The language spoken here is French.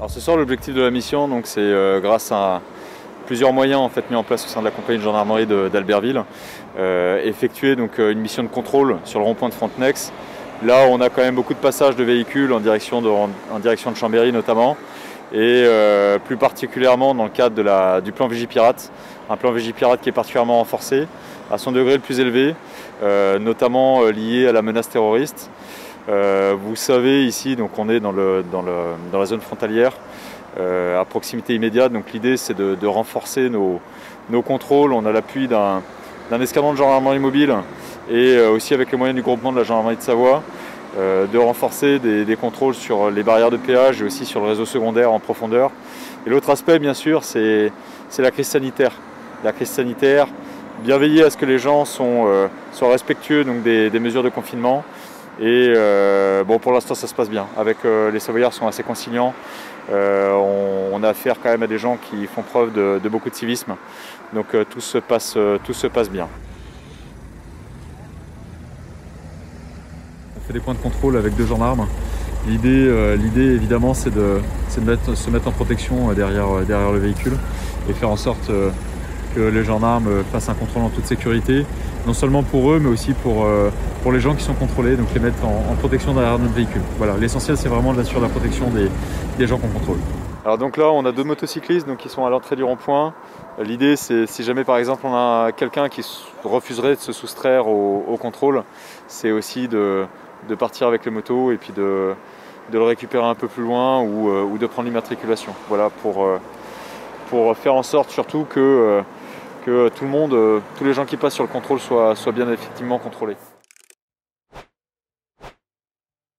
Alors ce soir, l'objectif de la mission, c'est grâce à plusieurs moyens en fait, mis en place au sein de la compagnie de gendarmerie d'Albertville, effectuer une mission de contrôle sur le rond-point de Frontenex. Là, on a quand même beaucoup de passages de véhicules en direction de Chambéry notamment, et plus particulièrement dans le cadre du plan Vigipirate, un plan Vigipirate qui est particulièrement renforcé à son degré le plus élevé, notamment lié à la menace terroriste. Vous savez ici, on est dans la zone frontalière, à proximité immédiate. Donc l'idée c'est de renforcer nos contrôles. On a l'appui d'un escadron de gendarmerie mobile et aussi avec les moyens du groupement de la gendarmerie de Savoie, de renforcer des contrôles sur les barrières de péage et aussi sur le réseau secondaire en profondeur. Et l'autre aspect bien sûr c'est la crise sanitaire. La crise sanitaire, bien veiller à ce que les gens soient respectueux des mesures de confinement. Et pour l'instant ça se passe bien. Avec les Savoyards sont assez conciliants. On a affaire quand même à des gens qui font preuve de beaucoup de civisme. Donc tout se passe bien. On fait des points de contrôle avec 2 gendarmes. L'idée évidemment c'est de se mettre en protection derrière le véhicule et faire en sorte que les gendarmes fassent un contrôle en toute sécurité, non seulement pour eux mais aussi pour les gens qui sont contrôlés, donc les mettre en protection derrière notre véhicule. Voilà, l'essentiel c'est vraiment d'assurer la protection des gens qu'on contrôle. Alors donc là on a 2 motocyclistes qui sont à l'entrée du rond-point. L'idée c'est si jamais par exemple on a quelqu'un qui refuserait de se soustraire au contrôle, c'est aussi de partir avec les motos et puis de le récupérer un peu plus loin ou de prendre l'immatriculation. Voilà, pour faire en sorte surtout que tout le monde, tous les gens qui passent sur le contrôle soient bien effectivement contrôlés.